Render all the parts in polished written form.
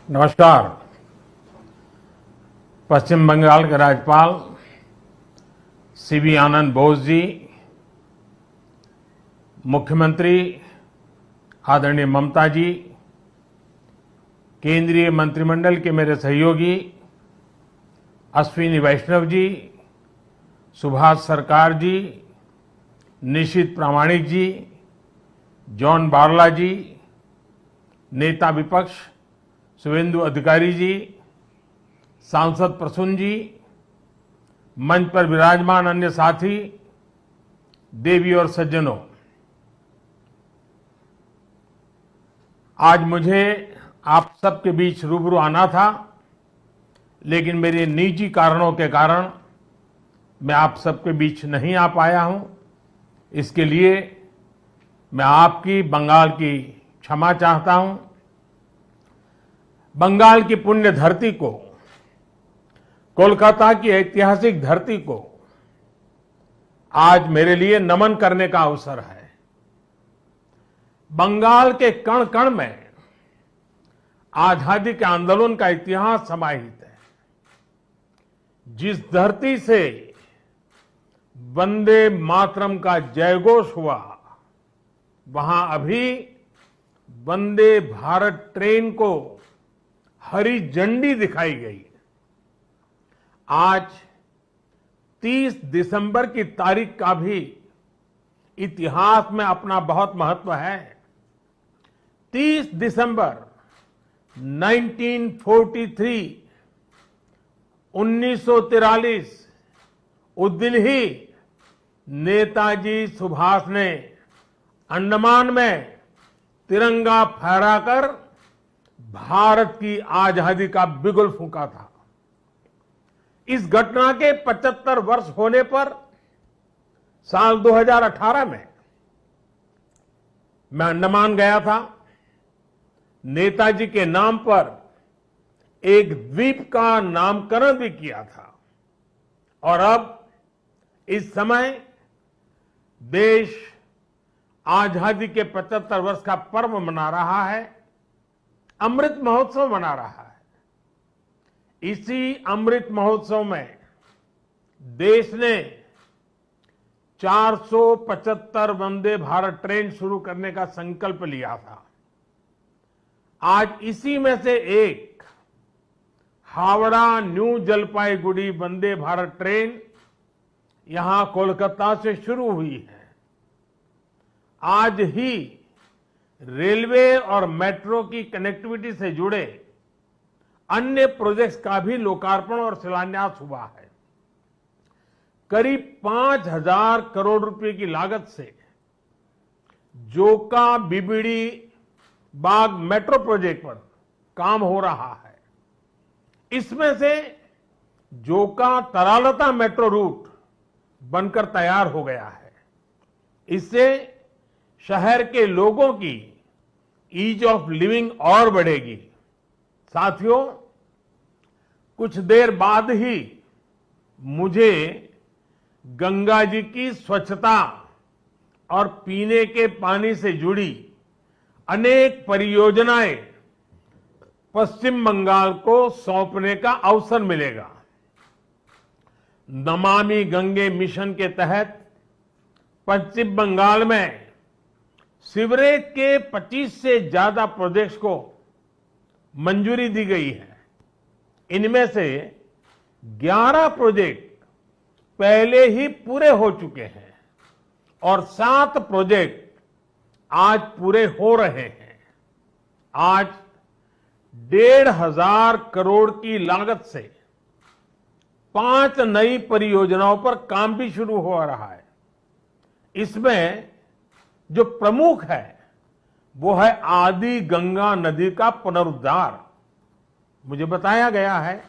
नमस्कार। पश्चिम बंगाल के राज्यपाल सीवी आनंद बोस जी, मुख्यमंत्री आदरणीय ममता जी, केंद्रीय मंत्रिमंडल के मेरे सहयोगी अश्विनी वैष्णव जी, सुभाष सरकार जी, निशित प्रामाणिक जी, जॉन बारला जी, नेता विपक्ष शुभेंदु अधिकारी जी, सांसद प्रसून जी, मंच पर विराजमान अन्य साथी, देवी और सज्जनों, आज मुझे आप सबके बीच रूबरू आना था, लेकिन मेरे निजी कारणों के कारण मैं आप सबके बीच नहीं आ पाया हूं। इसके लिए मैं आपकी, बंगाल की क्षमा चाहता हूं। बंगाल की पुण्य धरती को, कोलकाता की ऐतिहासिक धरती को आज मेरे लिए नमन करने का अवसर है। बंगाल के कण कण में आजादी के आंदोलन का इतिहास समाहित है। जिस धरती से वंदे मातरम का जयघोष हुआ, वहां अभी वंदे भारत ट्रेन को हरी झंडी दिखाई गई। आज 30 दिसंबर की तारीख का भी इतिहास में अपना बहुत महत्व है। 30 दिसंबर 1943 उस दिन ही नेताजी सुभाष ने अंडमान में तिरंगा फहराकर भारत की आजादी का बिगुल फूंका था। इस घटना के 75 वर्ष होने पर साल 2018 में मैं अंडमान गया था। नेताजी के नाम पर एक द्वीप का नामकरण भी किया था। और अब इस समय देश आजादी के 75 वर्ष का पर्व मना रहा है, अमृत महोत्सव मना रहा है। इसी अमृत महोत्सव में देश ने 475 वंदे भारत ट्रेन शुरू करने का संकल्प लिया था। आज इसी में से एक हावड़ा न्यू जलपाईगुड़ी वंदे भारत ट्रेन यहां कोलकाता से शुरू हुई है। आज ही रेलवे और मेट्रो की कनेक्टिविटी से जुड़े अन्य प्रोजेक्ट्स का भी लोकार्पण और शिलान्यास हुआ है। करीब 5,000 करोड़ रुपए की लागत से जोका बीबीडी बाग मेट्रो प्रोजेक्ट पर काम हो रहा है। इसमें से जोका तरालता मेट्रो रूट बनकर तैयार हो गया है। इससे शहर के लोगों की ईज ऑफ लिविंग और बढ़ेगी। साथियों, कुछ देर बाद ही मुझे गंगा जी की स्वच्छता और पीने के पानी से जुड़ी अनेक परियोजनाएं पश्चिम बंगाल को सौंपने का अवसर मिलेगा। नमामि गंगे मिशन के तहत पश्चिम बंगाल में सीवरेज के 25 से ज्यादा प्रोजेक्ट्स को मंजूरी दी गई है। इनमें से 11 प्रोजेक्ट पहले ही पूरे हो चुके हैं और 7 प्रोजेक्ट आज पूरे हो रहे हैं। आज 1,500 करोड़ की लागत से 5 नई परियोजनाओं पर काम भी शुरू हो रहा है। इसमें जो प्रमुख है वो है आदि गंगा नदी का पुनरुद्धार। मुझे बताया गया है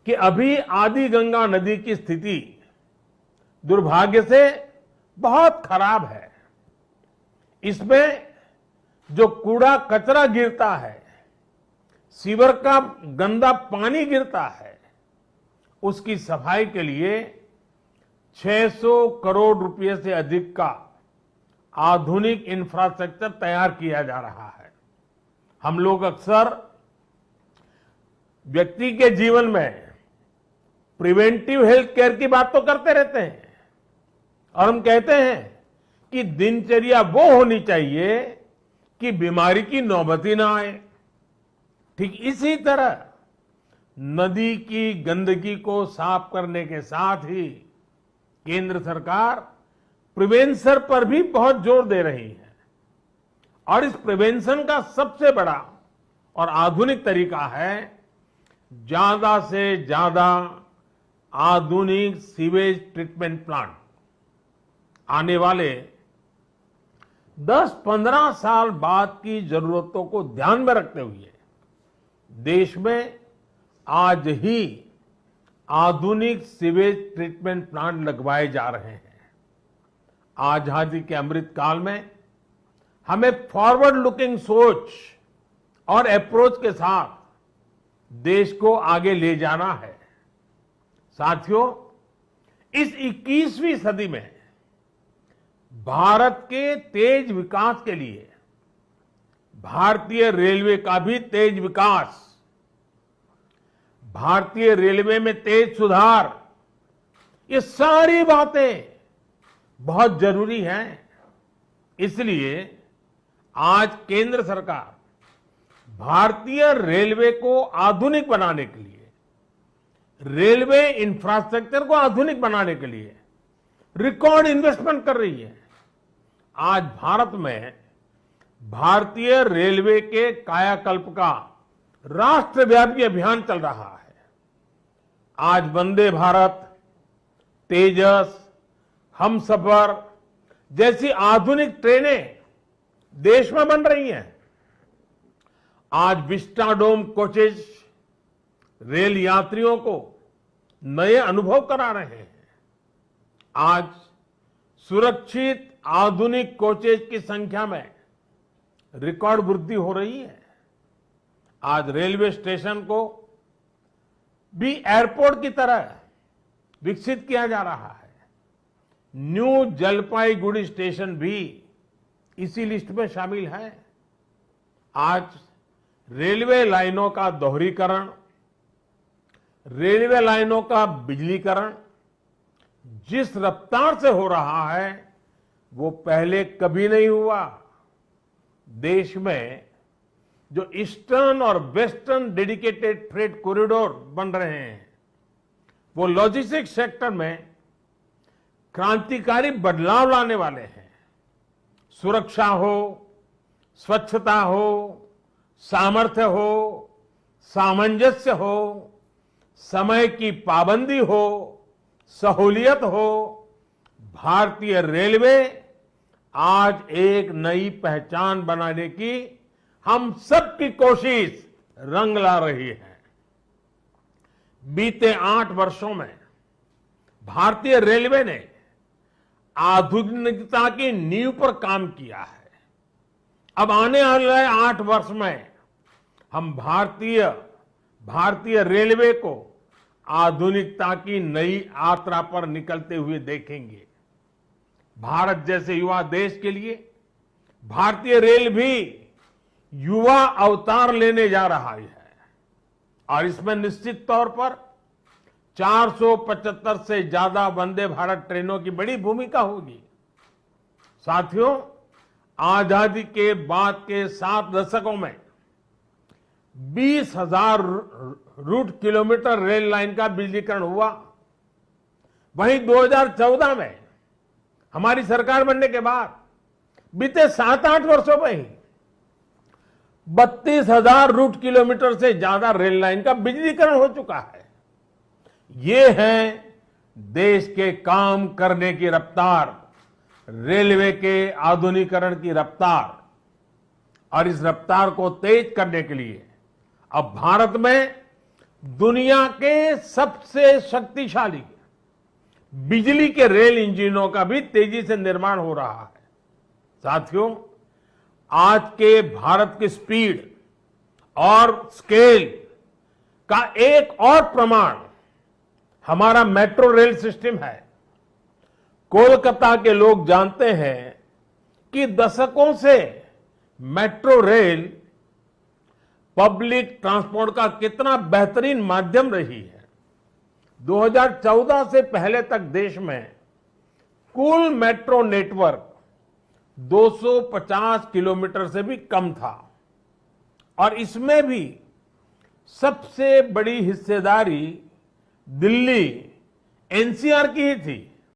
कि अभी आदि गंगा नदी की स्थिति दुर्भाग्य से बहुत खराब है। इसमें जो कूड़ा कचरा गिरता है, सीवर का गंदा पानी गिरता है, उसकी सफाई के लिए 600 करोड़ रुपए से अधिक का आधुनिक इंफ्रास्ट्रक्चर तैयार किया जा रहा है। हम लोग अक्सर व्यक्ति के जीवन में प्रिवेंटिव हेल्थ केयर की बात तो करते रहते हैं और हम कहते हैं कि दिनचर्या वो होनी चाहिए कि बीमारी की नौबत ही ना आए। ठीक इसी तरह नदी की गंदगी को साफ करने के साथ ही केंद्र सरकार प्रिवेंशन पर भी बहुत जोर दे रही है और इस प्रिवेंशन का सबसे बड़ा और आधुनिक तरीका है ज्यादा से ज्यादा आधुनिक सीवेज ट्रीटमेंट प्लांट। आने वाले 10-15 साल बाद की जरूरतों को ध्यान में रखते हुए देश में आज ही आधुनिक सीवेज ट्रीटमेंट प्लांट लगवाए जा रहे हैं। आजादी के अमृत काल में हमें फॉरवर्ड लुकिंग सोच और अप्रोच के साथ देश को आगे ले जाना है। साथियों, इस 21वीं सदी में भारत के तेज विकास के लिए भारतीय रेलवे का भी तेज विकास, भारतीय रेलवे में तेज सुधार, ये सारी बातें बहुत जरूरी हैं। इसलिए आज केंद्र सरकार भारतीय रेलवे को आधुनिक बनाने के लिए, रेलवे इंफ्रास्ट्रक्चर को आधुनिक बनाने के लिए रिकॉर्ड इन्वेस्टमेंट कर रही है। आज भारत में भारतीय रेलवे के कायाकल्प का राष्ट्रव्यापी अभियान चल रहा है। आज वंदे भारत, तेजस, हमसफर जैसी आधुनिक ट्रेनें देश में बन रही हैं। आज विस्टाडोम कोचेज रेल यात्रियों को नए अनुभव करा रहे हैं। आज सुरक्षित आधुनिक कोचेज की संख्या में रिकॉर्ड वृद्धि हो रही है। आज रेलवे स्टेशन को भी एयरपोर्ट की तरह विकसित किया जा रहा है। न्यू जलपाईगुड़ी स्टेशन भी इसी लिस्ट में शामिल है। आज रेलवे लाइनों का दोहरीकरण, रेलवे लाइनों का बिजलीकरण जिस रफ्तार से हो रहा है वो पहले कभी नहीं हुआ। देश में जो ईस्टर्न और वेस्टर्न डेडिकेटेड फ्रेट कॉरिडोर बन रहे हैं वो लॉजिस्टिक्स सेक्टर में क्रांतिकारी बदलाव लाने वाले हैं। सुरक्षा हो, स्वच्छता हो, सामर्थ्य हो, सामंजस्य हो, समय की पाबंदी हो, सहूलियत हो, भारतीय रेलवे आज एक नई पहचान बनाने की हम सबकी कोशिश रंग ला रही है। बीते 8 वर्षों में भारतीय रेलवे ने आधुनिकता की नींव पर काम किया है। अब आने वाले 8 वर्ष में हम भारतीय रेलवे को आधुनिकता की नई यात्रा पर निकलते हुए देखेंगे। भारत जैसे युवा देश के लिए भारतीय रेल भी युवा अवतार लेने जा रहा है और इसमें निश्चित तौर पर 475 से ज्यादा वंदे भारत ट्रेनों की बड़ी भूमिका होगी। साथियों, आजादी के बाद के 7 दशकों में 20,000 रूट किलोमीटर रेल लाइन का बिजलीकरण हुआ। वहीं 2014 में हमारी सरकार बनने के बाद बीते 7-8 वर्षों में ही 32,000 रूट किलोमीटर से ज्यादा रेल लाइन का बिजलीकरण हो चुका है। ये है देश के काम करने की रफ्तार, रेलवे के आधुनिकीकरण की रफ्तार। और इस रफ्तार को तेज करने के लिए अब भारत में दुनिया के सबसे शक्तिशाली बिजली के रेल इंजनों का भी तेजी से निर्माण हो रहा है। साथियों, आज के भारत की स्पीड और स्केल का एक और प्रमाण हमारा मेट्रो रेल सिस्टम है। कोलकाता के लोग जानते हैं कि दशकों से मेट्रो रेल पब्लिक ट्रांसपोर्ट का कितना बेहतरीन माध्यम रही है। 2014 से पहले तक देश में कुल मेट्रो नेटवर्क 250 किलोमीटर से भी कम था और इसमें भी सबसे बड़ी हिस्सेदारी दिल्ली एनसीआर की ही थी।